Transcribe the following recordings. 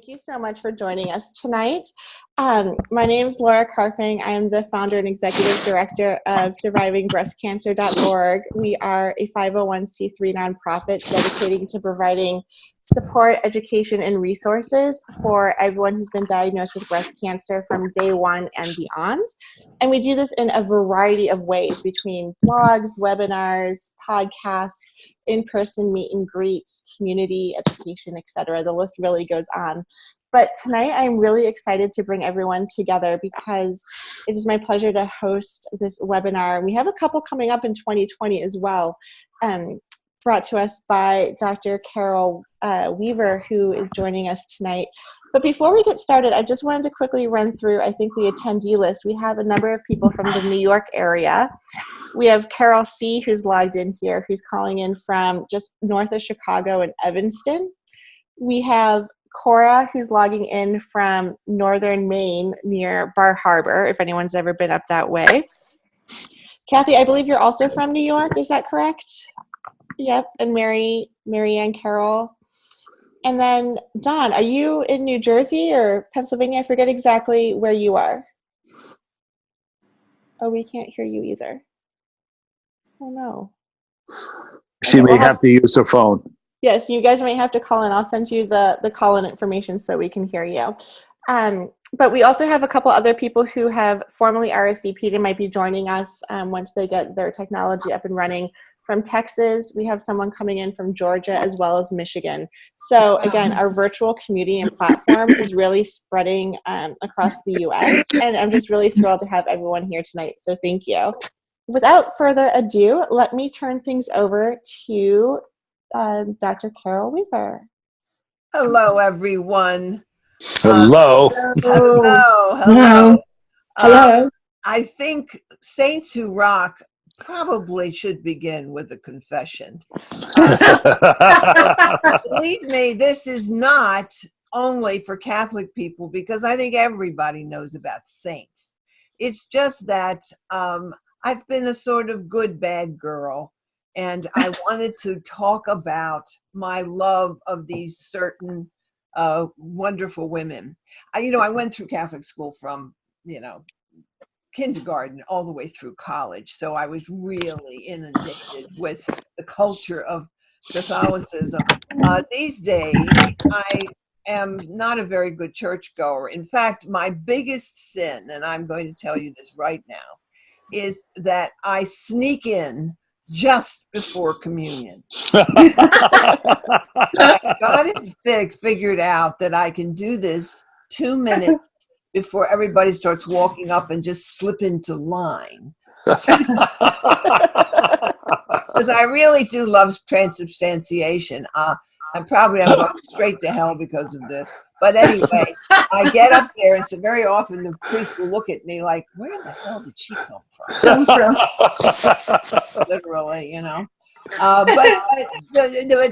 Thank you so much for joining us tonight. My name is Laura Carfing. I am the founder and executive director of survivingbreastcancer.org. We are a 501c3 nonprofit dedicating to providing support, education, and resources for everyone who's been diagnosed with breast cancer from day one and beyond. And we do this in a variety of ways between blogs, webinars, podcasts, in-person meet and greets, community education, etc. The list really goes on. But tonight I'm really excited to bring everyone together because it is my pleasure to host this webinar. We have a couple coming up in 2020 as well, brought to us by Dr. Carol Weaver, who is joining us tonight. But before we get started, I just wanted to quickly run through, I think, the attendee list. We have a number of people from the New York area. We have Carol C., who's logged in here, who's calling in from just north of Chicago in Evanston. We have Cora, who's logging in from northern Maine near Bar Harbor, if anyone's ever been up that way. Kathy, I believe you're also from New York, is that correct? Yep, and Marianne Carroll. And then, Don, are you in New Jersey or Pennsylvania? I forget exactly where you are. Oh, we can't hear you either. Oh, no. She may have to use her phone. Yes, you guys might have to call in. I'll send you the call-in information so we can hear you. But we also have a couple other people who have formally RSVP'd and might be joining us once they get their technology up and running. From Texas, we have someone coming in from Georgia as well as Michigan. So again, our virtual community and platform is really spreading across the US, and I'm just really thrilled to have everyone here tonight, so thank you. Without further ado, let me turn things over to Dr. Carol Weaver. Hello, everyone. Hello. Hello. I think Saints Who Rock probably should begin with a confession. Believe me, this is not only for Catholic people, because I think everybody knows about saints. It's just that I've been a sort of good, bad girl, and I wanted to talk about my love of these certain wonderful women. I went through Catholic school from, kindergarten all the way through college. So I was really inundated with the culture of Catholicism. These days, I am not a very good churchgoer. In fact, my biggest sin, and I'm going to tell you this right now, is that I sneak in just before communion. I got it figured out that I can do this 2 minutes before everybody starts walking up and just slip into line. Because I really do love transubstantiation. I'm going straight to hell because of this. But anyway, I get up there, and so very often the priest will look at me like, where the hell did she come from? Literally,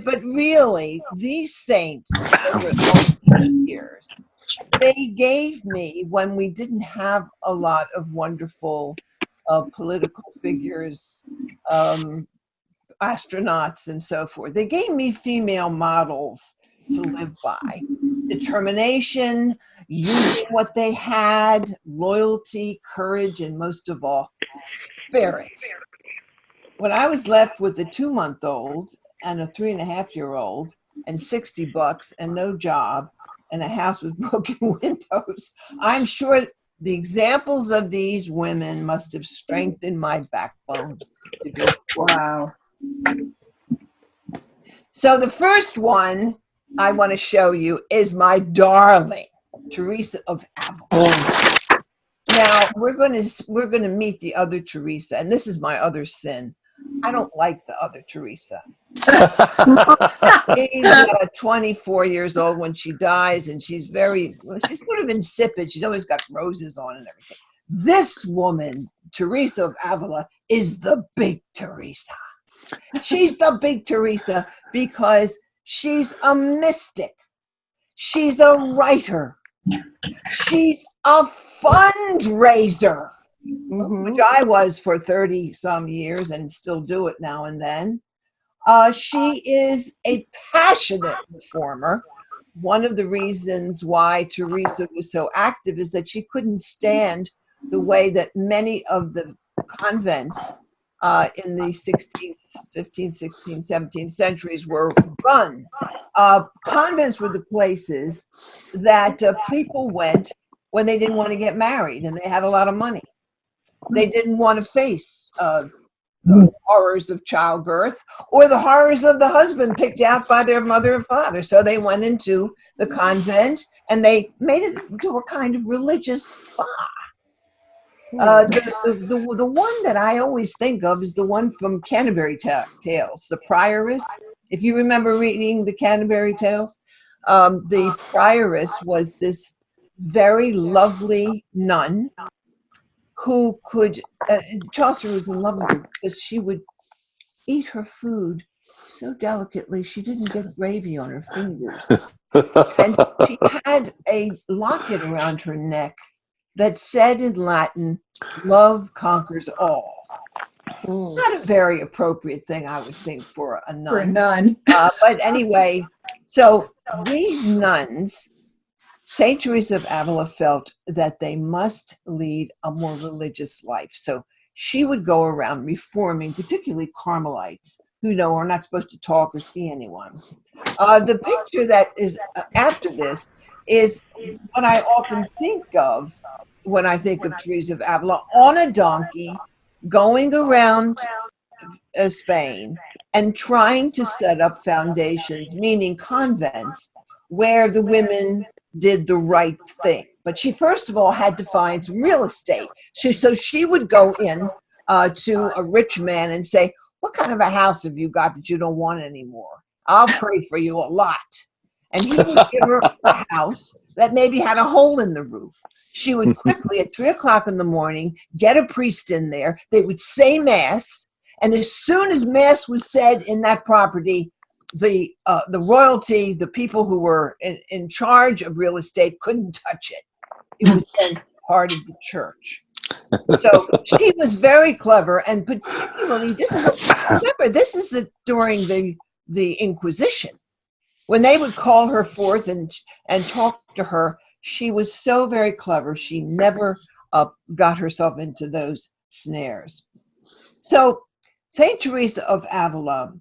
But really, these saints over the years, they gave me, when we didn't have a lot of wonderful political figures, astronauts and so forth, they gave me female models to live by. Determination, using what they had, loyalty, courage, and most of all, spirit. When I was left with a 2-month-old and a 3.5-year-old and $60 and no job and a house with broken windows, I'm sure the examples of these women must have strengthened my backbone to go forward. Wow. So the first one I want to show you is my darling, Teresa of Avila. Now we're going to meet the other Teresa, and this is my other sin. I don't like the other Teresa. She's 24 years old when she dies, and she's sort of insipid. She's always got roses on and everything. This woman, Teresa of Avila, is the big Teresa. She's the big Teresa because she's a mystic. She's a writer. She's a fundraiser. Which I was for 30 some years and still do it now and then. She is a passionate reformer one of the reasons why Teresa was so active is that she couldn't stand the way that many of the convents in the 16th, 15th, 16th, 17th centuries were run. Convents were the places that people went when they didn't want to get married and they had a lot of money. They didn't want to face the horrors of childbirth or the horrors of the husband picked out by their mother and father. So they went into the convent and they made it into a kind of religious spa. The one that I always think of is the one from Canterbury Tales, the prioress. If you remember reading the Canterbury Tales, the prioress was this very lovely nun who could, Chaucer was in love with her because she would eat her food so delicately she didn't get gravy on her fingers. And she had a locket around her neck that said in Latin, "Love conquers all." Not a very appropriate thing, I would think, for a nun. For a nun. But anyway, so these nuns, St. Teresa of Avila felt that they must lead a more religious life. So she would go around reforming, particularly Carmelites, who are not supposed to talk or see anyone. The picture that is after this is what I often think of when I think of Teresa of Avila, on a donkey, going around Spain and trying to set up foundations, meaning convents, where the women did the right thing. But she first of all had to find some real estate. So she would go in to a rich man and say, "What kind of a house have you got that you don't want anymore? I'll pray for you a lot." And he would give her a house that maybe had a hole in the roof. She would quickly, at 3 o'clock in the morning, get a priest in there. They would say Mass. And as soon as Mass was said in that property, the royalty, the people who were in charge of real estate couldn't touch it. It was then part of the church. So she was very clever, and particularly this is during the Inquisition, when they would call her forth and talk to her. She was so very clever. She never got herself into those snares. So Saint Teresa of Avila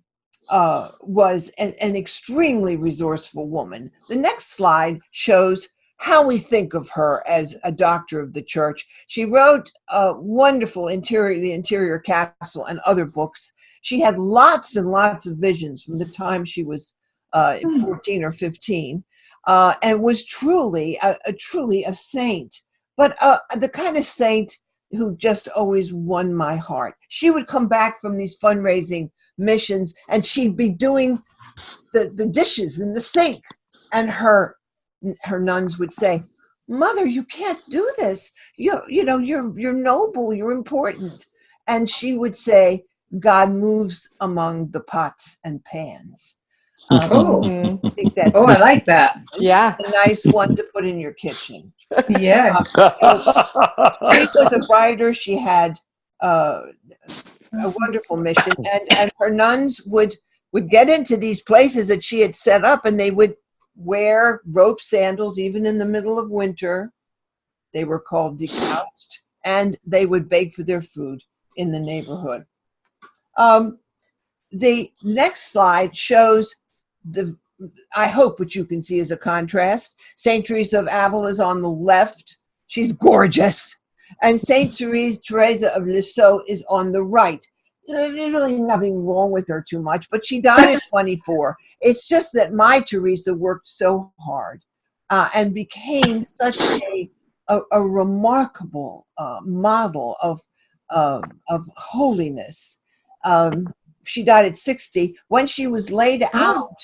was an extremely resourceful woman. The next slide shows how we think of her as a doctor of the church. She wrote a wonderful The Interior Castle, and other books. She had lots and lots of visions from the time she was 14 or 15, and was truly a saint, but the kind of saint who just always won my heart. She would come back from these fundraising missions and she'd be doing the dishes in the sink, and her nuns would say, "Mother, you can't do this. You're noble, you're important." And she would say, "God moves among the pots and pans." I think that's I like that. Yeah. a nice one to put in your kitchen. Yes. She was a writer. She had a wonderful mission, and her nuns would get into these places that she had set up, and they would wear rope sandals even in the middle of winter. They were called decouched, and they would beg for their food in the neighborhood. The next slide shows I hope what you can see is a contrast. St. Teresa of Avila is on the left. She's gorgeous. And St. Teresa of Lisieux is on the right. There's really nothing wrong with her too much, but she died at 24. It's just that my Teresa worked so hard and became such a remarkable model of holiness. She died at 60. When she was laid out,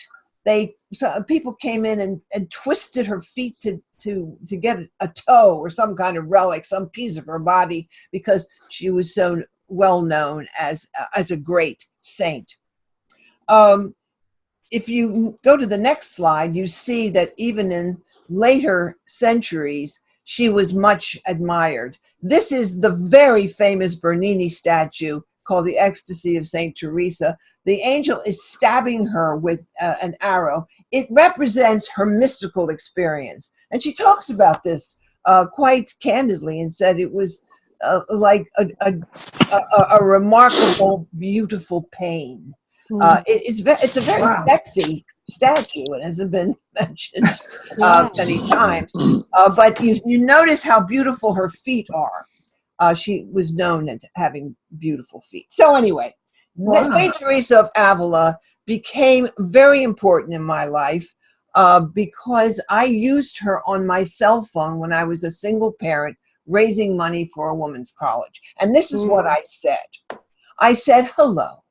people came in and twisted her feet to get a toe or some kind of relic, some piece of her body, because she was so well known as a great saint. If you go to the next slide, you see that even in later centuries, she was much admired. This is the very famous Bernini statue called The Ecstasy of St. Teresa. The angel is stabbing her with an arrow. It represents her mystical experience. And she talks about this quite candidly and said it was like a remarkable, beautiful pain. It's a very sexy statue. It hasn't been mentioned many times. But you notice how beautiful her feet are. She was known as having beautiful feet. So anyway, St. Teresa of Avila became very important in my life because I used her on my cell phone when I was a single parent raising money for a women's college. And this is what I said. I said, hello.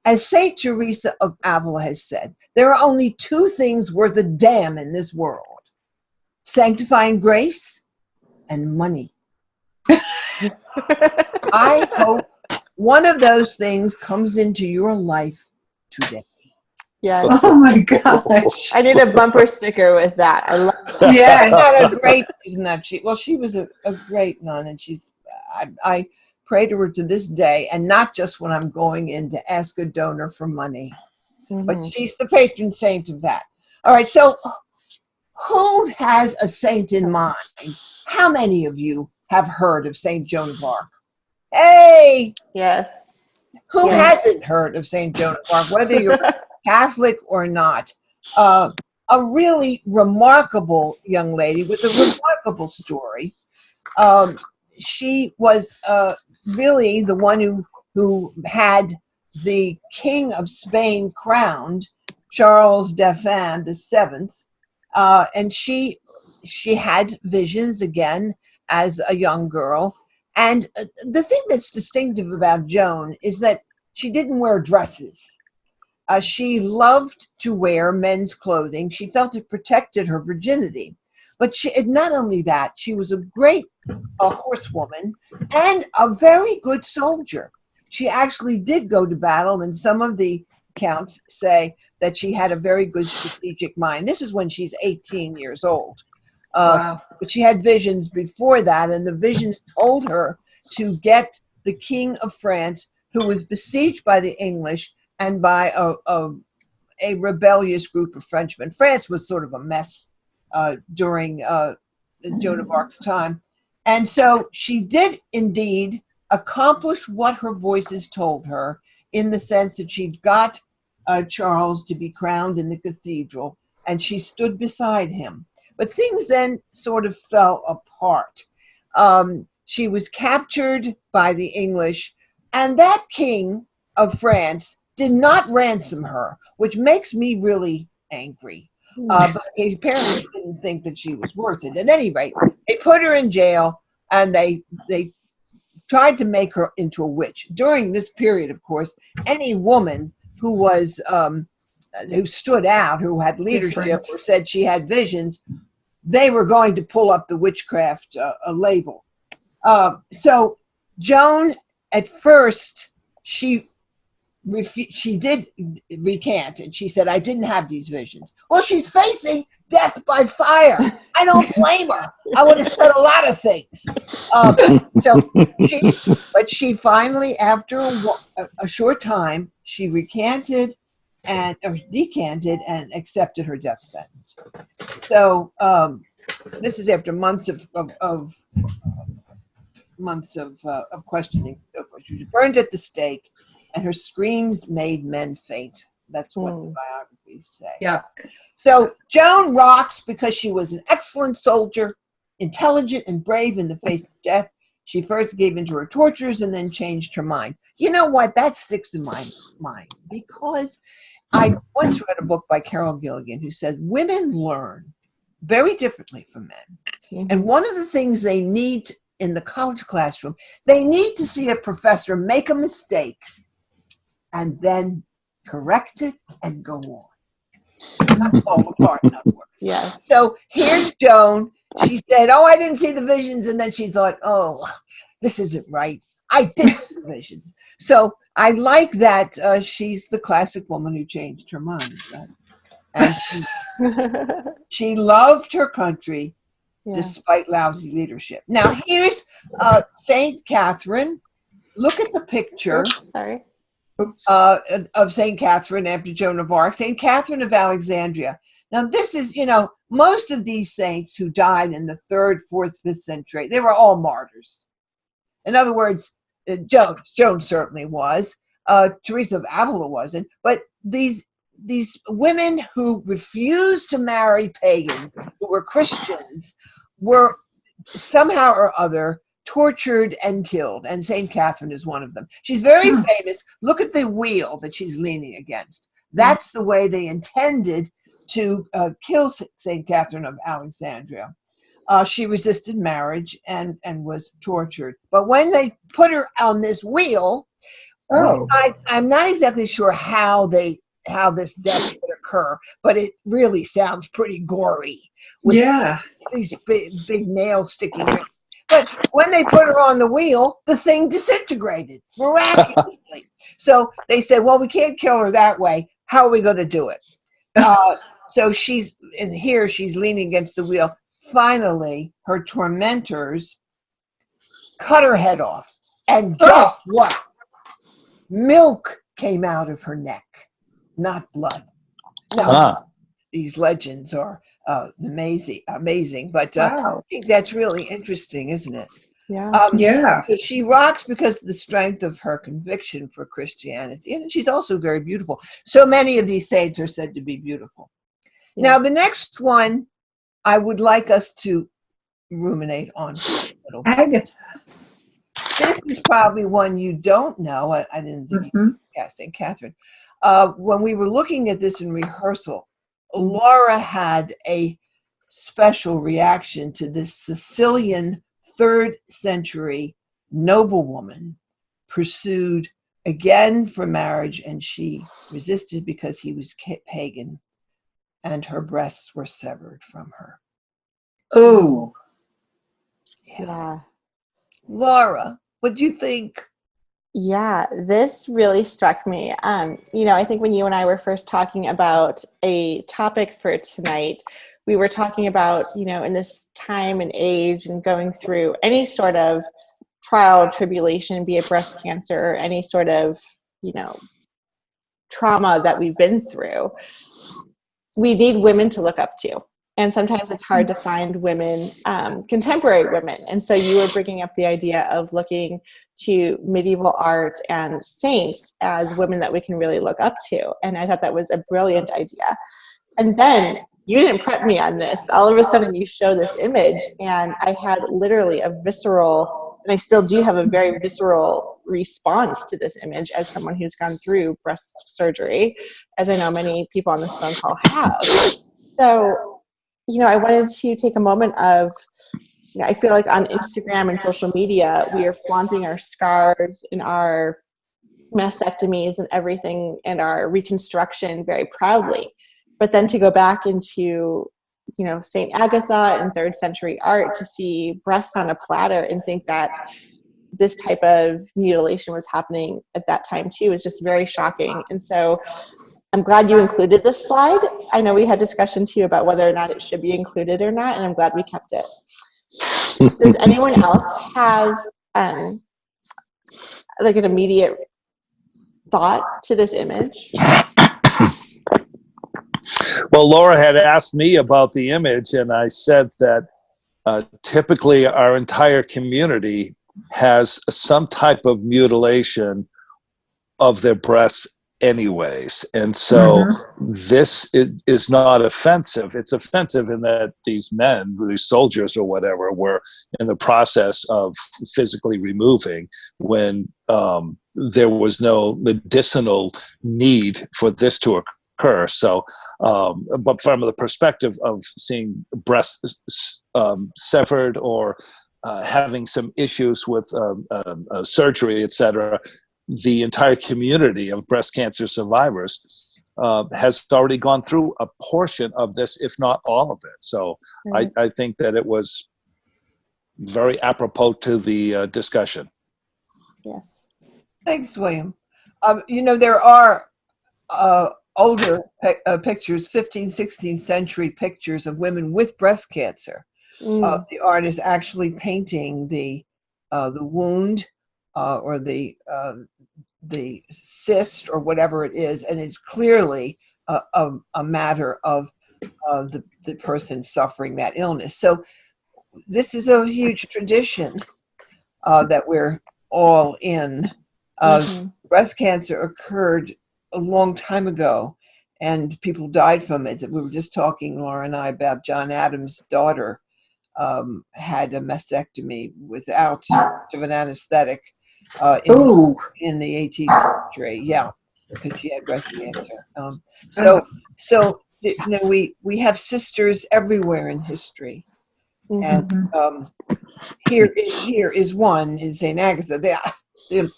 As St. Teresa of Avila has said, there are only two things worth a damn in this world: sanctifying grace and money. I hope one of those things comes into your life today. Yes. Oh my gosh. I need a bumper sticker with that. I love that. Yes. Isn't that she? Well, she was a great nun, and I pray to her to this day, and not just when I'm going in to ask a donor for money, but she's the patron saint of that. All right, so who has a saint in mind? How many of you have heard of Saint Joan of Arc? Hey! Yes. Who hasn't heard of Saint Joan of Arc, whether you're Catholic or not? A really remarkable young lady with a remarkable story. She was really the one who had the King of Spain crowned, Charles Dauphin VII, and she had visions again as a young girl. And the thing that's distinctive about Joan is that she didn't wear dresses. She loved to wear men's clothing. She felt it protected her virginity. But not only that, she was a great horsewoman and a very good soldier. She actually did go to battle, and some of the accounts say that she had a very good strategic mind. This is when she's 18 years old. Wow. But she had visions before that, and the visions told her to get the King of France, who was besieged by the English and by a rebellious group of Frenchmen. France was sort of a mess during Joan of Arc's time. And so she did indeed accomplish what her voices told her, in the sense that she got Charles to be crowned in the cathedral, and she stood beside him. But things then sort of fell apart. She was captured by the English, and that King of France did not ransom her, which makes me really angry. But he apparently didn't think that she was worth it. At any rate, they put her in jail, and they tried to make her into a witch. During this period, of course, any woman who was who stood out, who had leadership or said she had visions, they were going to pull up the witchcraft label. So Joan, at first, she did recant, and she said, I didn't have these visions. Well, she's facing death by fire. I don't blame her. I would have said a lot of things. But she finally, after a short time, she recanted or decanted and accepted her death sentence. So this is after months of questioning. She was burned at the stake, and her screams made men faint. That's what the biographies say. Yeah. So Joan rocks because she was an excellent soldier, intelligent and brave in the face of death. She first gave in to her tortures and then changed her mind. You know what? That sticks in my mind, because I once read a book by Carol Gilligan who said women learn very differently from men. And one of the things they need in the college classroom, they need to see a professor make a mistake and then correct it and go on. Not fall apart, in other words. Yes. So here's Joan. She said, oh, I didn't see the visions. And then she thought, oh, this isn't right. I did see the visions. So I like that she's the classic woman who changed her mind. Right? And she loved her country despite lousy leadership. Now, here's St. Catherine. look at the picture Oops, sorry. Oops. of St. Catherine after Joan of Arc, St. Catherine of Alexandria. Now, this is, most of these saints who died in the 3rd, 4th, 5th century, they were all martyrs. In other words, Joan certainly was. Teresa of Avila wasn't. But these women who refused to marry pagans, who were Christians, were somehow or other tortured and killed, and St. Catherine is one of them. She's very famous. Look at the wheel that she's leaning against. That's the way they intended to kill St. Catherine of Alexandria. She resisted marriage and was tortured. But when they put her on this wheel, I'm not exactly sure how this death would occur, but it really sounds pretty gory. With these big nails sticking out. But when they put her on the wheel, the thing disintegrated miraculously. So they said, well, we can't kill her that way. How are we going to do it? So she's leaning against the wheel. Finally, her tormentors cut her head off. And guess what? Milk came out of her neck, not blood. Now, these legends are amazing. But I think that's really interesting, isn't it? Yeah. She rocks because of the strength of her conviction for Christianity, and she's also very beautiful. So many of these saints are said to be beautiful. Yes. Now, the next one I would like us to ruminate on a little bit. Agatha. This is probably one you don't know. I didn't think you St. Catherine. When we were looking at this in rehearsal, Laura had a special reaction to this Sicilian 3rd century noblewoman pursued again for marriage, and she resisted because he was pagan, and her breasts were severed from her. Oh. Yeah. Laura, what do you think? Yeah, this really struck me. I think when you and I were first talking about a topic for tonight, we were talking about, in this time and age and going through any sort of trial, tribulation, be it breast cancer or any sort of, trauma that we've been through, we need women to look up to. And sometimes it's hard to find women, contemporary women. And so you were bringing up the idea of looking to medieval art and saints as women that we can really look up to. And I thought that was a brilliant idea. And then you didn't prep me on this. All of a sudden you show this image, and I had literally a visceral, and I still do have a very visceral response to this image as someone who's gone through breast surgery, as I know many people on this phone call have. So, I wanted to take a moment of, I feel like on Instagram and social media, we are flaunting our scars and our mastectomies and everything and our reconstruction very proudly. But then to go back into, St. Agatha and 3rd century art to see breasts on a platter and think that this type of mutilation was happening at that time too is just very shocking. And so I'm glad you included this slide. I know we had discussion too about whether or not it should be included or not, and I'm glad we kept it. Does anyone else have like an immediate thought to this image? Well, Laura had asked me about the image, and I said that typically our entire community has some type of mutilation of their breasts anyways. And so this is not offensive. It's offensive in that these men, these soldiers or whatever, were in the process of physically removing when there was no medicinal need for this to occur. So, but from the perspective of seeing breasts severed or having some issues with surgery, etc., the entire community of breast cancer survivors has already gone through a portion of this, if not all of it. So I think that it was very apropos to the discussion. Yes. Thanks, William. There are older pictures, 15th, 16th century pictures of women with breast cancer. The artist actually painting the wound or the cyst or whatever it is, and it's clearly a matter of the person suffering that illness. So this is a huge tradition that we're all in. Breast cancer occurred a long time ago, and people died from it. We were just talking, Laura and I, about John Adams' daughter had a mastectomy without much of an anesthetic in the 18th century. Yeah, because she had breast cancer. So you know, we have sisters everywhere in history, and here is one in St. Agatha. The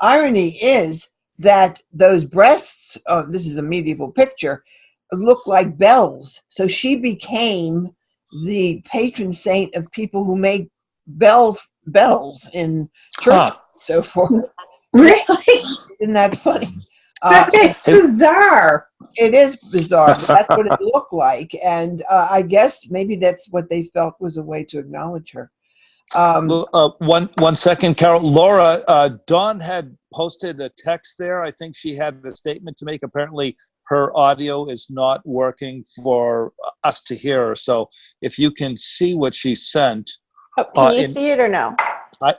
irony is that those breasts, this is a medieval picture, look like bells. So she became the patron saint of people who make bells in church and so forth. Really? Isn't that funny? That is bizarre. It is bizarre, but that's what it looked like. And I guess maybe that's what they felt was a way to acknowledge her. One second, Carol. Laura, Dawn had posted a text there. I think she had a statement to make. Apparently, her audio is not working for us to hear her. So if you can see what she sent. Can you see it or no?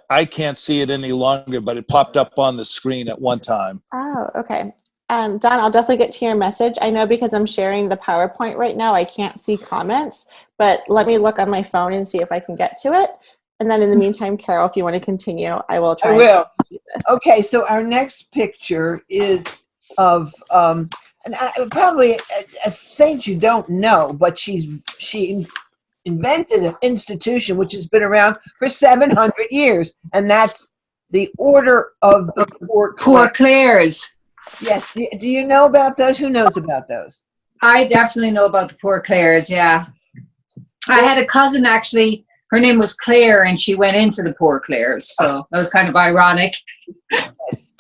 I can't see it any longer, but it popped up on the screen at one time. Oh, okay. Don, I'll definitely get to your message. I know because I'm sharing the PowerPoint right now, I can't see comments, but let me look on my phone and see if I can get to it. And then in the meantime, Carol, if you want to continue, I will try. I will. Okay, so our next picture is of probably a saint you don't know, but she invented an institution which has been around for 700 years, and that's the Order of the Poor Clares. Yes. Do you know about those? Who knows about those? I definitely know about the Poor Clares, yeah. I had a cousin, actually, her name was Claire, and she went into the Poor Clares, so that was kind of ironic. Yes.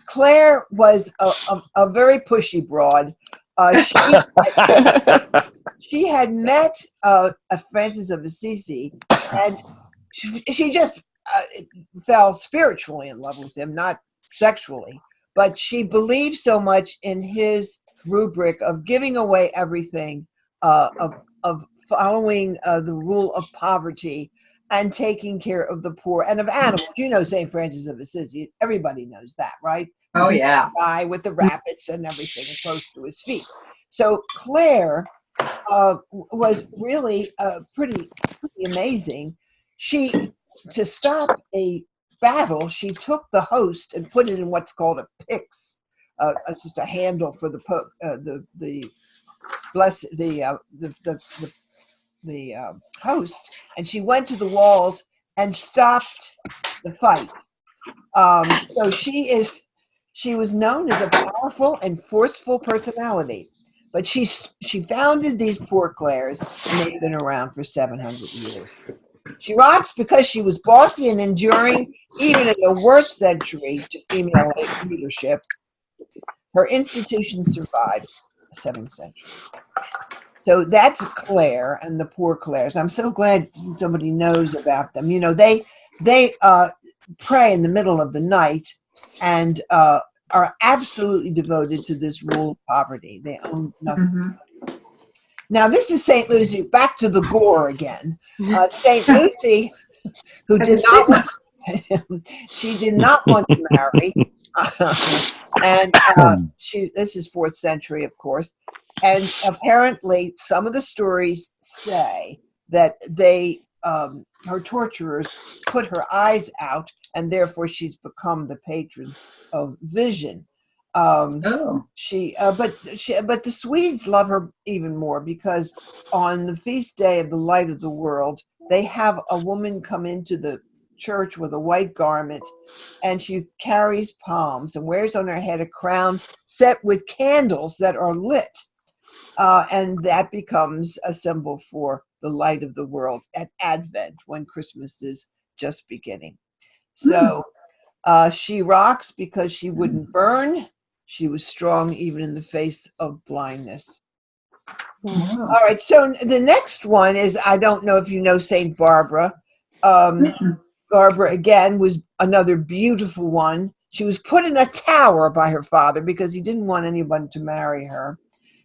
Claire was a very pushy broad. She had met Francis of Assisi, and she just fell spiritually in love with him, not sexually. But she believed so much in his rubric of giving away everything, of following the rule of poverty and taking care of the poor and of animals. You know St. Francis of Assisi. Everybody knows that, right? Oh, yeah. The guy with the rabbits and everything close to his feet. So Claire was really pretty amazing. To stop a battle, she took the host and put it in what's called a pyx. It's just a handle for the host, and she went to the walls and stopped the fight. So she was known as a powerful and forceful personality, but she founded these Poor Clares, and they've been around for 700 years. She rocks because she was bossy and enduring, even in the worst century to female leadership. Her institution survived the 7th century. So that's Claire and the Poor Clares. I'm so glad somebody knows about them. You know, they pray in the middle of the night and are absolutely devoted to this rule of poverty. They own nothing. Now, this is St. Lucy. Back to the gore again. St. Lucy, who did not want, she did not want to marry, and this is 4th century, of course. And apparently, some of the stories say that her torturers put her eyes out, and therefore she's become the patron of vision. But the Swedes love her even more, because on the feast day of the light of the world, they have a woman come into the church with a white garment, and she carries palms and wears on her head a crown set with candles that are lit, and that becomes a symbol for the light of the world at Advent, when Christmas is just beginning. So she rocks because she wouldn't burn. She was strong even in the face of blindness. All right, so the next one is, I don't know if you know St. Barbara. Barbara, again, was another beautiful one. She was put in a tower by her father because he didn't want anyone to marry her.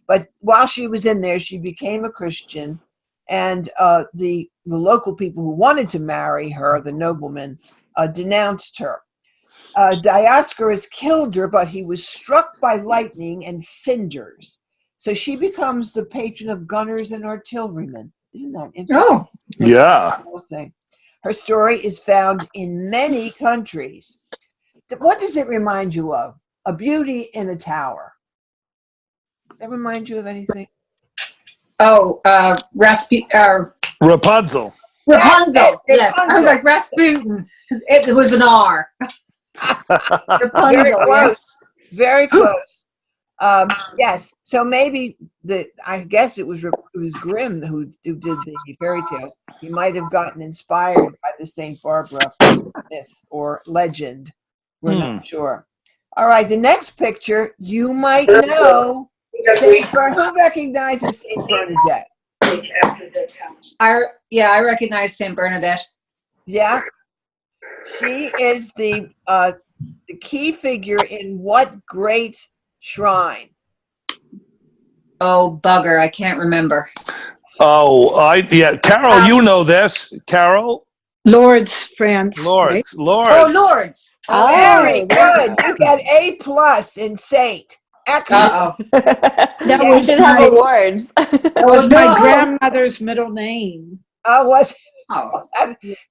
But while she was in there, she became a Christian, and the local people who wanted to marry her, the noblemen, denounced her. Dioscorus killed her, but he was struck by lightning and cinders. So she becomes the patron of gunners and artillerymen. Isn't that interesting? Oh, Yeah. Thing. Her story is found in many countries. What does it remind you of? A beauty in a tower. Does that remind you of anything? oh, Rapunzel. Rapunzel. Yes, I was Rapunzel. like Rasputin. It was an R. Very Rapunzel. close. Very close. Yes. So maybe I guess it was Grimm who did the fairy tales. He might have gotten inspired by the Saint Barbara myth or legend. We're not sure. All right. The next picture you might know. Who recognizes Saint Bernadette? I recognize Saint Bernadette. Yeah. She is the key figure in what great shrine? Oh, bugger. I can't remember. Oh, Carol, you know this. Carol? Lourdes, France. Right? Lourdes. Oh, Lourdes. Oh, Very there good. You get A+ in Saint. Excellent. Uh-oh. That we was should have my, awards. that was my grandmother's middle name. Oh.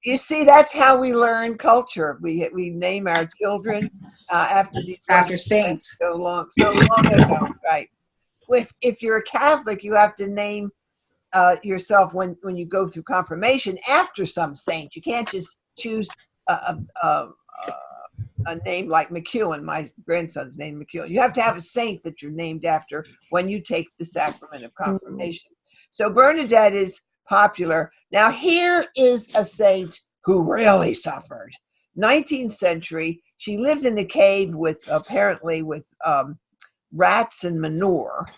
You see, that's how we learn culture. We name our children after these Saints. so long ago, right? If you're a Catholic, you have to name yourself when you go through confirmation after some saint. You can't just choose a name like McEwen. My grandson's name McEwen. You have to have a saint that you're named after when you take the sacrament of confirmation. So Bernadette is popular. Now here is a saint who really suffered. 19th century, she lived in a cave with rats and manure.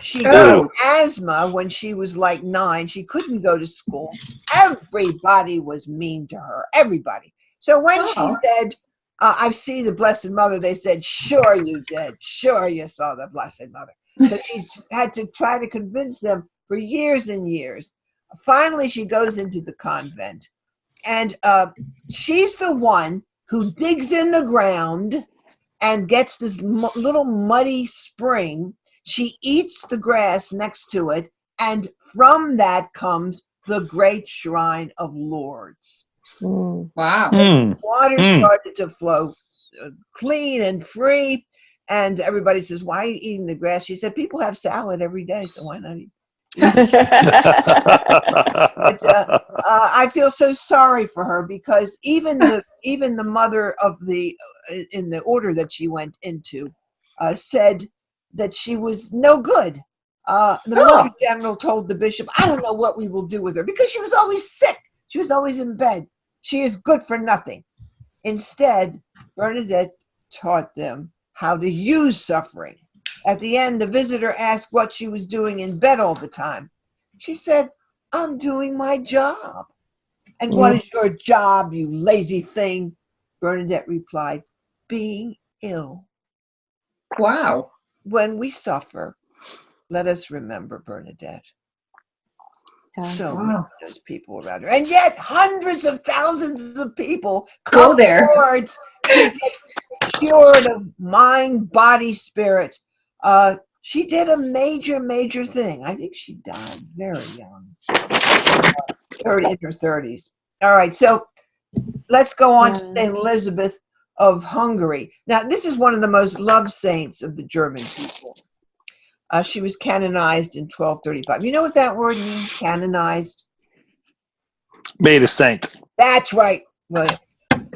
She got asthma when she was like 9. She couldn't go to school. Everybody was mean to her. Everybody. So when she said, I see the Blessed Mother, they said, sure you did. Sure you saw the Blessed Mother. So she had to try to convince them for years and years. Finally, she goes into the convent. And she's the one who digs in the ground and gets this little muddy spring. She eats the grass next to it. And from that comes the great shrine of Lourdes. Wow. Water started to flow clean and free. And everybody says, why are you eating the grass? She said, people have salad every day, so why not eat? But, I feel so sorry for her because even the mother of in the order that she went into said that she was no good. The mother general told the bishop, I don't know what we will do with her because she was always sick. She was always in bed. She is good for nothing. Instead, Bernadette taught them how to use suffering. At the end, the visitor asked what she was doing in bed all the time. She said, I'm doing my job. And what is your job, you lazy thing? Bernadette replied, being ill. Wow. When we suffer, let us remember Bernadette. So many of those people around her. And yet hundreds of thousands of people Go there towards to get cured of mind, body, spirit. She did a major thing. I think she died very young. In her 30s. All right, so let's go on to Saint Elizabeth of Hungary. Now, this is one of the most loved saints of the German people. She was canonized in 1235. You know what that word means, canonized? Made a saint. That's right, William.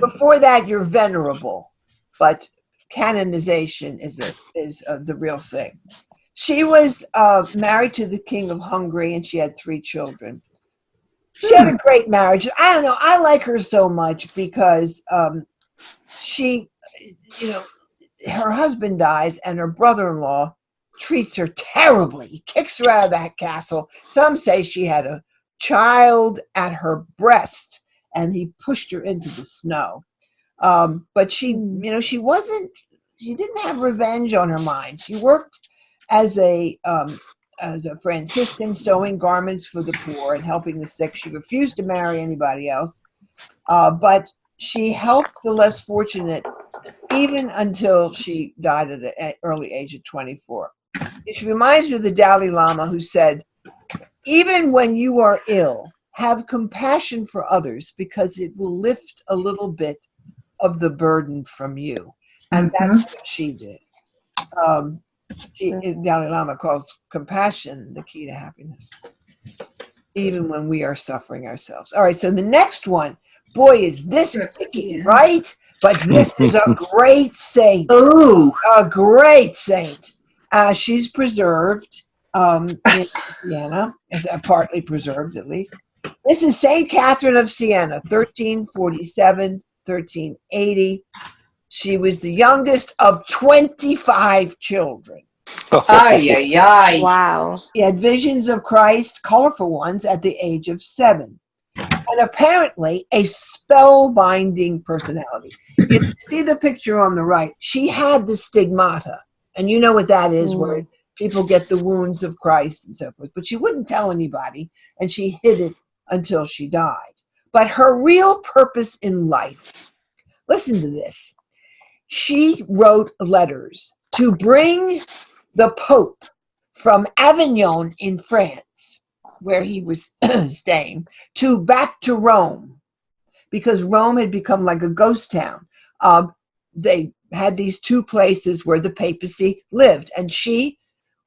Before that, you're venerable, but canonization is the real thing. She was married to the King of Hungary, and she had 3 children. She had a great marriage. I don't know. I like her so much because she, her husband dies, and her brother-in-law treats her terribly. He kicks her out of that castle. Some say she had a child at her breast, and he pushed her into the snow. But she didn't have revenge on her mind. She worked as a Franciscan, sewing garments for the poor and helping the sick. She refused to marry anybody else, but she helped the less fortunate even until she died at the early age of 24. She reminds me of the Dalai Lama, who said, "Even when you are ill, have compassion for others, because it will lift a little bit of the burden from you." And that's what she did. Dalai Lama calls compassion the key to happiness, even when we are suffering ourselves. All right, so the next one, boy, is this picky, right? But this is a great saint. Ooh. A great saint. She's preserved in Siena, partly preserved at least. This is Saint Catherine of Siena, 1347, 1380. She was the youngest of 25 children. Ay, ay, ay. Wow. She had visions of Christ, colorful ones, at the age of 7. And apparently a spellbinding personality. If you see the picture on the right, she had the stigmata. And you know what that is, where people get the wounds of Christ and so forth. But she wouldn't tell anybody, and she hid it until she died. But her real purpose in life, listen to this. She wrote letters to bring the Pope from Avignon in France, where he was staying, back to Rome, because Rome had become like a ghost town. They had these two places where the papacy lived, and she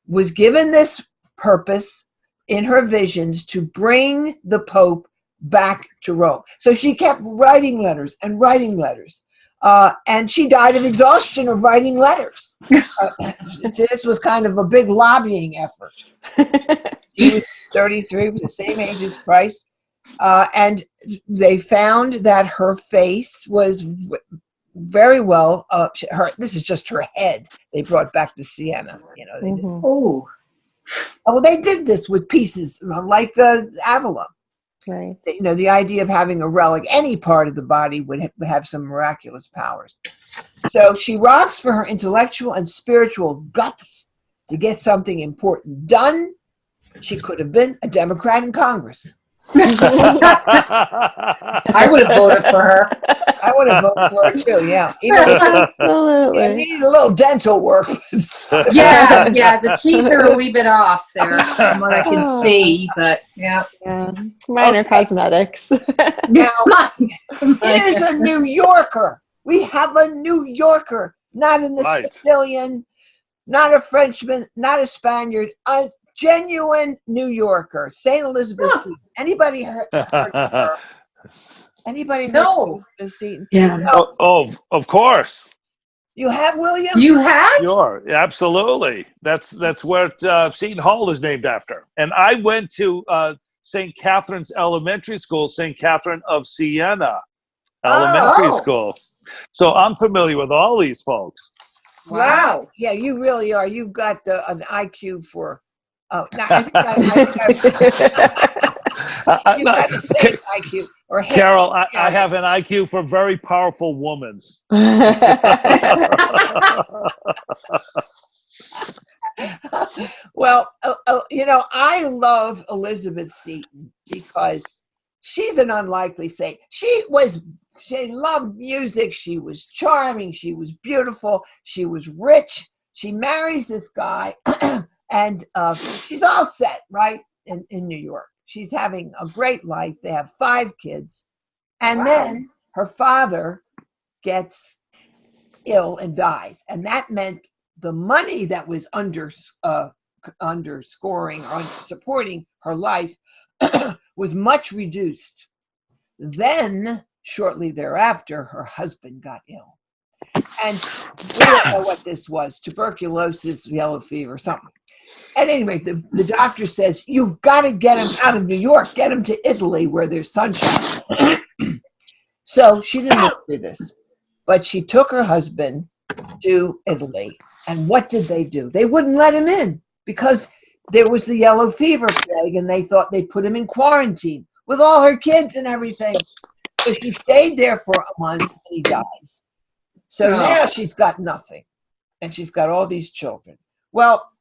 was given this purpose in her visions to bring the Pope back to Rome. So she kept writing letters and writing letters. And she died of exhaustion of writing letters. This was kind of a big lobbying effort. She was 33, with the same age as Christ. And they found that her face was very well, this is just her head they brought back to Siena. They did. Oh. Well, they did this with pieces, like Avila. Right. The idea of having a relic, any part of the body would have some miraculous powers. So she rocks for her intellectual and spiritual guts to get something important done. She could have been a Democrat in Congress. I would have voted for her. I would have voted for her too, yeah. Absolutely. I needed a little dental work. Yeah, the teeth are a wee bit off there from what I can see, but yeah. Minor cosmetics. Now, here's a New Yorker. We have a New Yorker, not a Sicilian, not a Frenchman, not a Spaniard, a genuine New Yorker, St. Elizabeth. Anybody heard of her? Anybody heard of Elizabeth Seton? Yeah. Oh, of course. You have, William? You have? Sure, absolutely. That's where Seton Hall is named after. And I went to St. Catherine's Elementary School, St. Catherine of Siena Elementary School. So I'm familiar with all these folks. Wow. Yeah, you really are. You've got an IQ for... I think you've got a safe IQ. Carol, I have an IQ for very powerful women. Well, I love Elizabeth Seton because she's an unlikely saint. She loved music. She was charming. She was beautiful. She was rich. She marries this guy, and she's all set, right, in New York. She's having a great life. They have 5 kids. And then her father gets ill and dies. And that meant the money that was underscoring or supporting her life was much reduced. Then, shortly thereafter, her husband got ill. And we don't know what this was, tuberculosis, yellow fever, something. At any rate, the doctor says, you've got to get him out of New York, get him to Italy where there's sunshine. So she didn't want to do this, but she took her husband to Italy. And what did they do? They wouldn't let him in because there was the yellow fever plague, and they thought they'd put him in quarantine with all her kids and everything. So she stayed there for a month and he dies. So now she's got nothing. And she's got all these children. Well,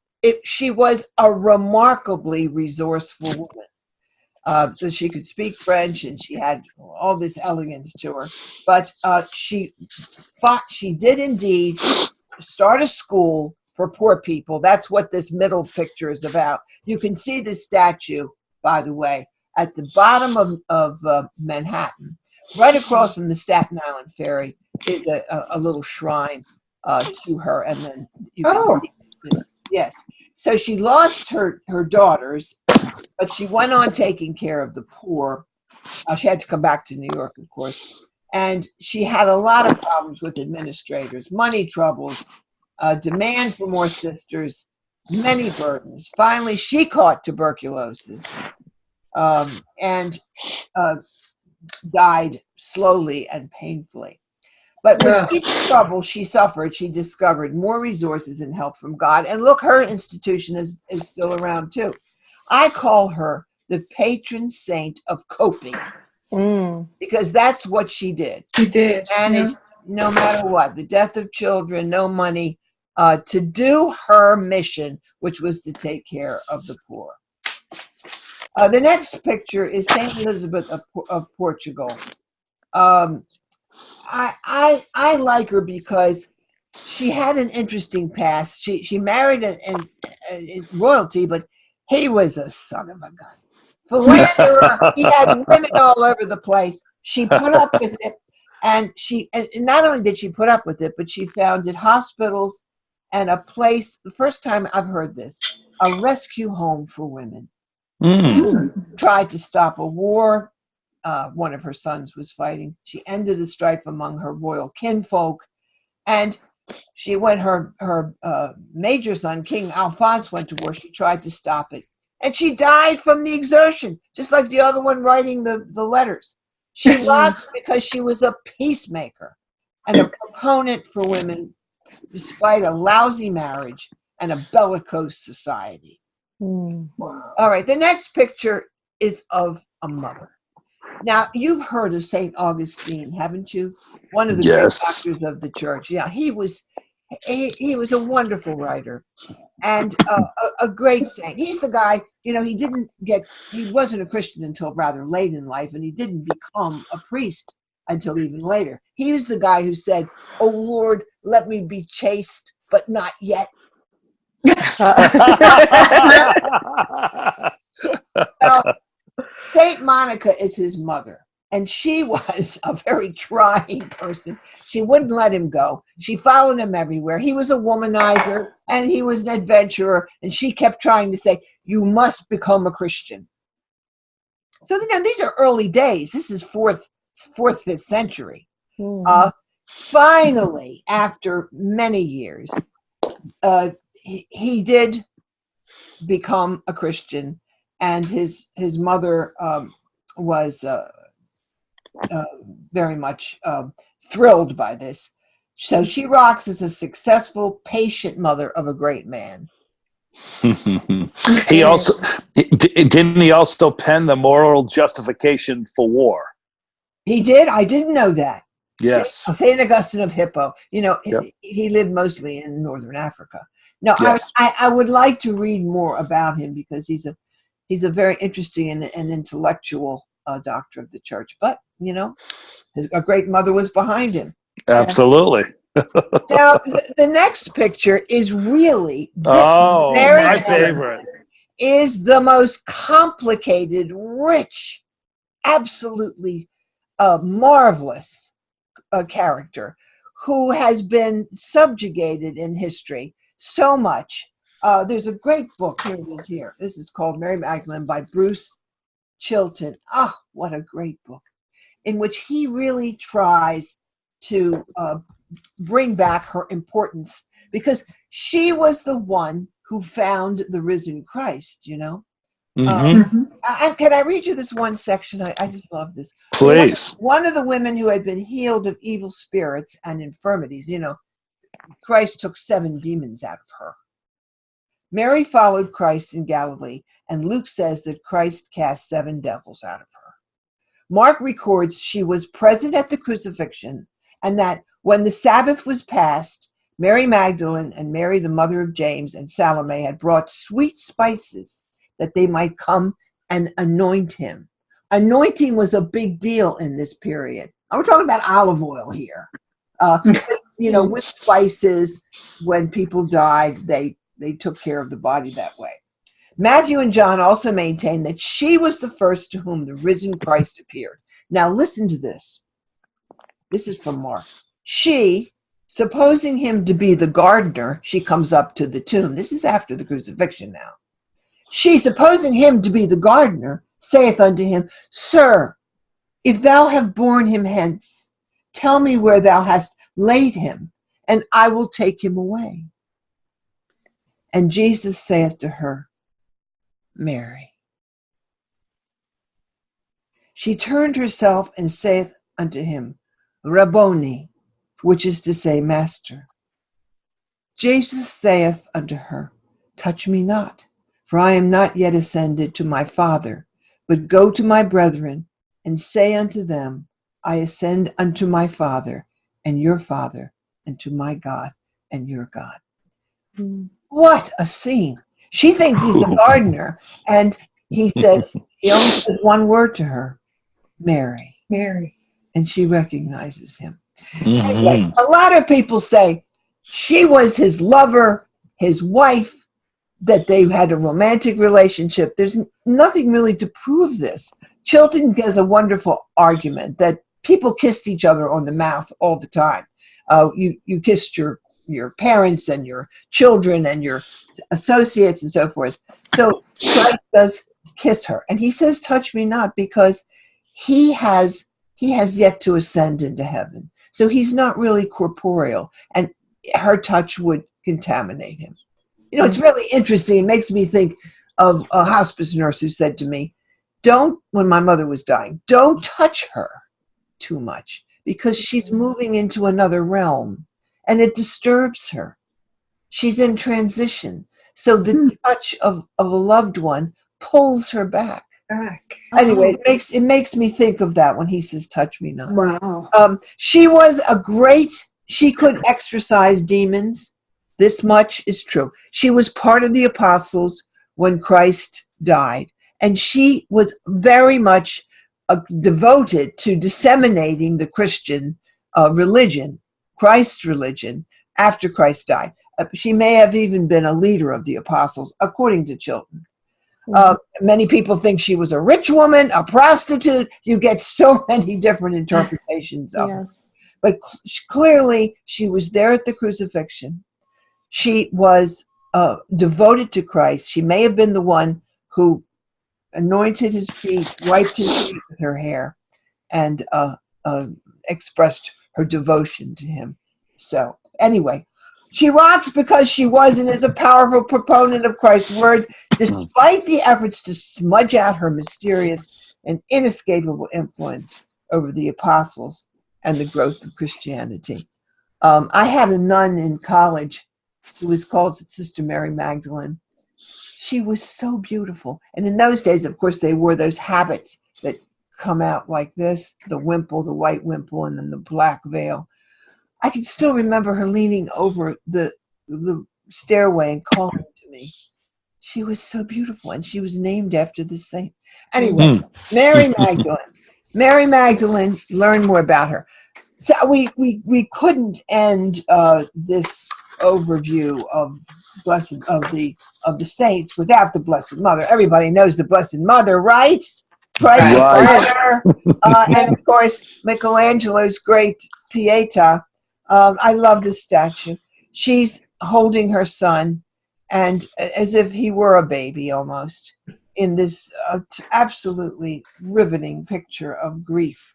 she was a remarkably resourceful woman. So she could speak French and she had all this elegance to her. But she did indeed start a school for poor people. That's what this middle picture is about. You can see this statue, by the way, at the bottom of Manhattan. Right across from the Staten Island Ferry is a little shrine to her. And then you can see this. Yes. So she lost her daughters, but she went on taking care of the poor. She had to come back to New York, of course. And she had a lot of problems with administrators, money troubles, demand for more sisters, many burdens. Finally, she caught tuberculosis and died slowly and painfully. But with each trouble she suffered, she discovered more resources and help from God. And look, her institution is still around too. I call her the patron saint of coping because that's what she did. She did. And no matter what, the death of children, no money, to do her mission, which was to take care of the poor. The next picture is Saint Elizabeth of Portugal. I like her because she had an interesting past. She married in royalty, but he was a son of a gun. Philanderer, he had women all over the place. She put up with it, and not only did she put up with it, but she founded hospitals and a place. The first time I've heard this, a rescue home for women who tried to stop a war. One of her sons was fighting. She ended the strife among her royal kinfolk, and when her major son, King Alphonse, went to war, she tried to stop it, and she died from the exertion, just like the other one writing the letters. She lost because she was a peacemaker and a proponent for women, despite a lousy marriage and a bellicose society. Wow. All right, the next picture is of a mother. Now, you've heard of St. Augustine, haven't you? One of the great doctors of the church. Yeah, he was a wonderful writer and a great saint. He's the guy, he wasn't a Christian until rather late in life, and he didn't become a priest until even later. He was the guy who said, "Oh Lord, let me be chaste, but not yet." Well, Saint Monica is his mother, and she was a very trying person. She wouldn't let him go. She followed him everywhere. He was a womanizer, and he was an adventurer, and she kept trying to say, "You must become a Christian." So, these are early days. This is 4th, 5th century. Finally, after many years, he did become a Christian, and his mother was very much thrilled by this. So she rocks as a successful, patient mother of a great man. He also didn't he also pen the moral justification for war? He did. I didn't know that. Yes. Saint Augustine of Hippo. He lived mostly in northern Africa. Now, yes. I would like to read more about him because he's a very interesting and intellectual doctor of the church. But a great mother was behind him. Absolutely. Now, the next picture is really my favorite. Is the most complicated, rich, absolutely marvelous character who has been subjugated in history so much. There's a great book. Here it is here. This is called Mary Magdalene by Bruce Chilton. Oh, what a great book, in which he really tries to bring back her importance, because she was the one who found the risen Christ, Can I read you this one section? I just love this. Please. One of the women who had been healed of evil spirits and infirmities, Christ took 7 demons out of her. Mary followed Christ in Galilee, and Luke says that Christ cast 7 devils out of her. Mark records she was present at the crucifixion, and that when the Sabbath was passed, Mary Magdalene and Mary, the mother of James, and Salome had brought sweet spices that they might come and anoint him. Anointing was a big deal in this period. We're talking about olive oil here. With spices, when people died, they took care of the body that way. Matthew and John also maintain that she was the first to whom the risen Christ appeared. Now listen to this. This is from Mark. She, supposing him to be the gardener, she comes up to the tomb. This is after the crucifixion now. She, supposing him to be the gardener, saith unto him, Sir, if thou have borne him hence, tell me where thou hast laid him, and I will take him away. And Jesus saith to her, Mary. She turned herself and saith unto him, Rabboni, which is to say, Master. Jesus saith unto her, Touch me not, for I am not yet ascended to my Father, but go to my brethren, and say unto them, I ascend unto my Father, and your Father, and to my God, and your God. What a scene. She thinks he's the gardener, and he only says one word to her, Mary. Mary. And she recognizes him. Anyway, a lot of people say she was his lover, his wife, that they had a romantic relationship. There's nothing really to prove this. Chilton gives a wonderful argument that people kissed each other on the mouth all the time. You kissed your parents and your children and your associates and so forth. So Christ does kiss her. And he says, touch me not, because he has yet to ascend into heaven. So he's not really corporeal, and her touch would contaminate him. It's really interesting. It makes me think of a hospice nurse who said to me, when my mother was dying, don't touch her too much, because she's moving into another realm and it disturbs her. She's in transition. So the touch of a loved one pulls her back. Anyway, it makes me think of that when he says, touch me not. Wow. She could exorcise demons. This much is true. She was part of the apostles when Christ died, and she was very much devoted to disseminating the Christian religion, Christ's religion, after Christ died. She may have even been a leader of the apostles, according to Chilton. Many people think she was a rich woman, a prostitute. You get so many different interpretations of her. But clearly, she was there at the crucifixion. She was devoted to Christ. She may have been the one who anointed his feet, wiped his feet with her hair, and expressed her devotion to him. So anyway, she rocks because she was and is a powerful proponent of Christ's word, despite the efforts to smudge out her mysterious and inescapable influence over the apostles and the growth of Christianity. I had a nun in college who was called Sister Mary Magdalene. She was so beautiful. And in those days, of course, they wore those habits that come out like this, the wimple, the white wimple, and then the black veil. I can still remember her leaning over the stairway and calling to me. She was so beautiful, and she was named after the saint. Anyway, Mary Magdalene. Mary Magdalene, learn more about her. So we couldn't end this overview of the saints without the Blessed Mother. Everybody knows the Blessed Mother, right? Right. And of course, Michelangelo's great Pietà. I love this statue. She's holding her son, and as if he were a baby almost, in this absolutely riveting picture of grief.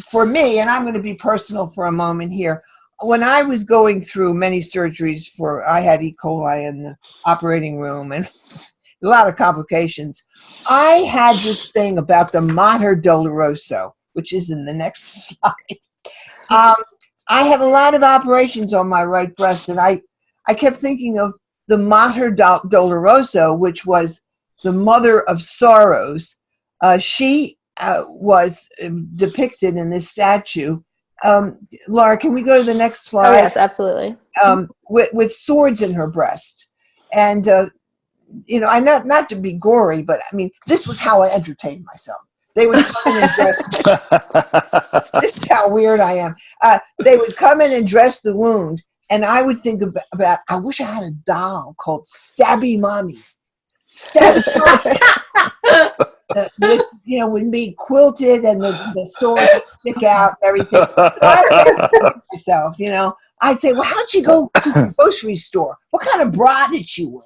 For me, and I'm going to be personal for a moment here, when I was going through many surgeries I had E. coli in the operating room and a lot of complications, I had this thing about the Mater Doloroso, which is in the next slide. I had a lot of operations on my right breast, and I kept thinking of the Mater Doloroso, which was the mother of sorrows. She was depicted in this statue. Laura, can we go to the next slide? Oh, yes, absolutely. With swords in her breast. And, you know, I not to be gory, but I mean, this was how I entertained myself. They would come in and dress. This is how weird I am. They would come in and dress the wound, and I would think about I wish I had a doll called Stabby Mommy. Stabby Mommy. You know, would be quilted and the sword would stick out and everything. So I said to myself, you know, I'd say, well, how'd she go to the grocery store? What kind of bra did she wear?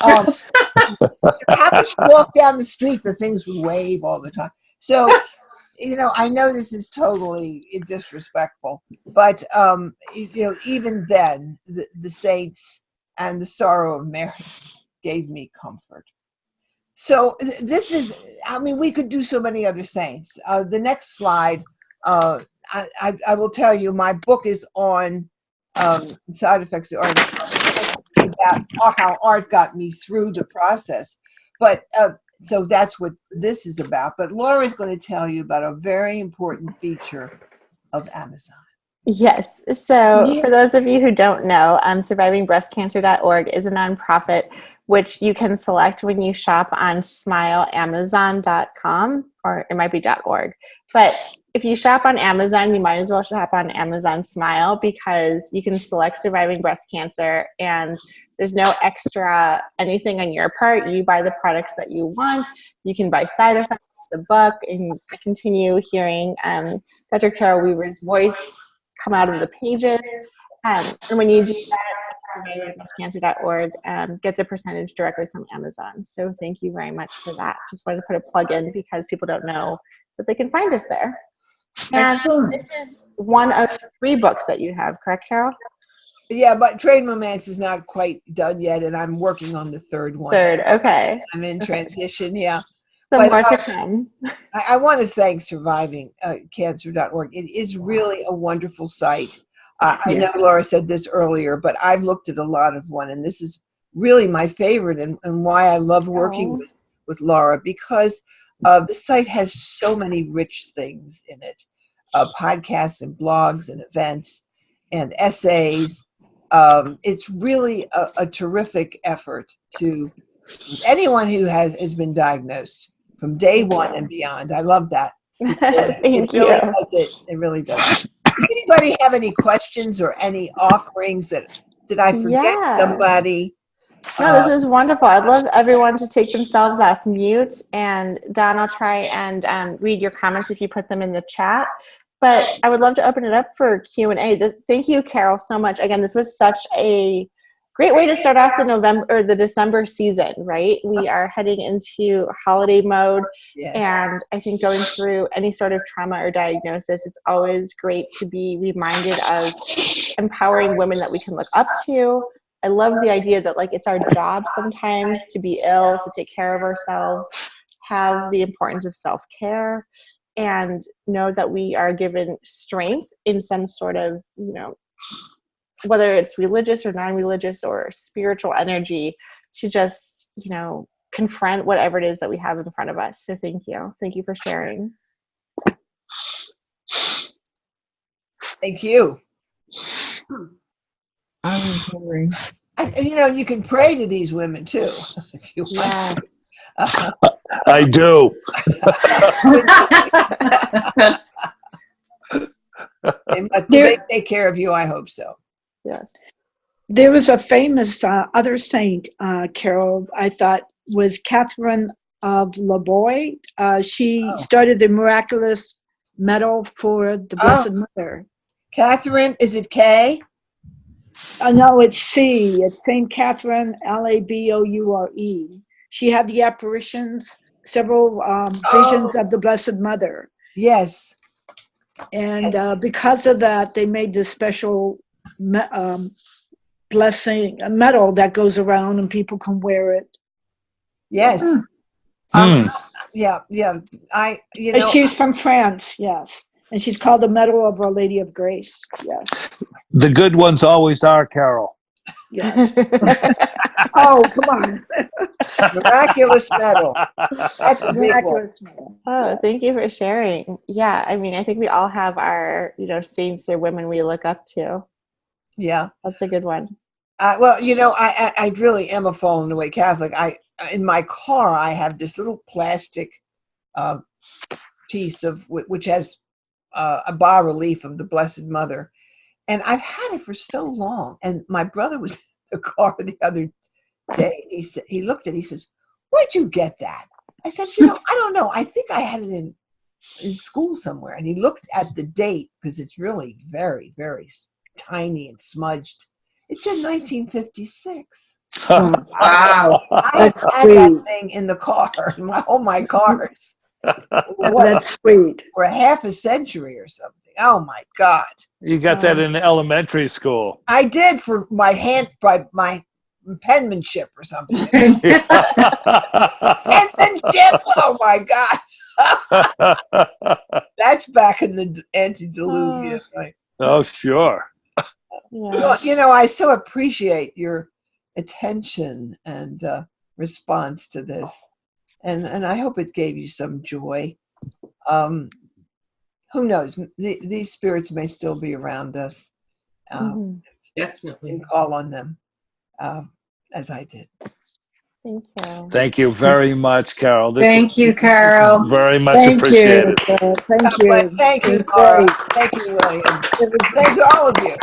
How could she walk down the street? The things would wave all the time. So, you know, I know this is totally disrespectful, but, you know, even then, the saints and the sorrow of Mary gave me comfort. So this is, I mean, we could do so many other saints. The next slide, I will tell you, my book is on side effects of art, about how art got me through the process. But so that's what this is about. But Laura is going to tell you about a very important feature of Amazon. Yes. So for those of you who don't know, survivingbreastcancer.org is a nonprofit which you can select when you shop on smileamazon.com, or it might be .org. But if you shop on Amazon, you might as well shop on Amazon Smile, because you can select surviving breast cancer and there's no extra anything on your part. You buy the products that you want. You can buy side effects, the book, and continue hearing Dr. Carol Weaver's voice come out of the pages. And when you do that, survivingbreastcancer.org gets a percentage directly from Amazon. So thank you very much for that. Just wanted to put a plug in because people don't know that they can find us there. And Excellent. this is one of 3 books that you have, correct, Carol? Yeah, but Trade Romance is not quite done yet, and I'm working on the third one. Okay. I'm in transition, yeah. So But, more to come. I want to thank survivingcancer.org. It is really a wonderful site. I know Laura said this earlier, but I've looked at a lot of one, and this is really my favorite, and why I love working with Laura, because the site has so many rich things in it, podcasts and blogs and events and essays. It's really a terrific effort to anyone who has been diagnosed from day one and beyond. I love that. Thank you. It really does. Does anybody have any questions or any offerings did I forget somebody? No, this is wonderful. I'd love everyone to take themselves off mute. And Don, I'll try and read your comments if you put them in the chat. But I would love to open it up for Q&A. Thank you, Carol, so much. Again, this was such a great way to start off the December season, right? We are heading into holiday mode. Yes. And I think going through any sort of trauma or diagnosis, it's always great to be reminded of empowering women that we can look up to. I love the idea that it's our job sometimes to be ill, to take care of ourselves, have the importance of self-care, and know that we are given strength in some sort of, whether it's religious or non-religious or spiritual energy, to just, confront whatever it is that we have in front of us. So thank you. Thank you for sharing. Thank you. I'm wondering. You can pray to these women too, if you want. I do. They take care of you, I hope so. Yes. There was a famous other saint, Carol, I thought, was Catherine of Leboy. She started the miraculous medal for the Blessed Mother. Catherine, is it K? No, it's C. It's Saint Catherine, Laboure. She had the apparitions, several visions of the Blessed Mother. Yes. And because of that, they made this special blessing, a medal that goes around and people can wear it. Yes. Yeah. And she's from France, yes. And she's called the Medal of Our Lady of Grace, yes. The good ones always are, Carol. Yes. Oh, come on. Miraculous medal. That's a big one. Miraculous medal. Oh, thank you for sharing. Yeah, I mean, I think we all have our, saints or women we look up to. Yeah. That's a good one. Well, I really am a fallen away Catholic. In my car, I have this little plastic piece which has a bas relief of the Blessed Mother, and I've had it for so long. And my brother was in the car the other day. He looked at it. He says, "Where'd you get that?" I said, "I don't know. I think I had it in school somewhere." And he looked at the date because it's really very, very tiny and smudged. It said 1956. Wow. I had that thing in the car, all my cars. That's sweet. For half a century or something. Oh my God. You got that in elementary school. I did for my penmanship or something. Penmanship. Oh my God. That's back in the antediluvian. Right? Oh, sure. Yeah. Well, I so appreciate your attention and response to this, and I hope it gave you some joy. Who knows? These spirits may still be around us. Definitely. And call on them, as I did. Thank you. Thank you very much, Carol. Thank you, Carol. Very much Thank appreciated. you. Thank God you. bless. Thank you, It was Laura. great. Thank you, William. Thank all of you.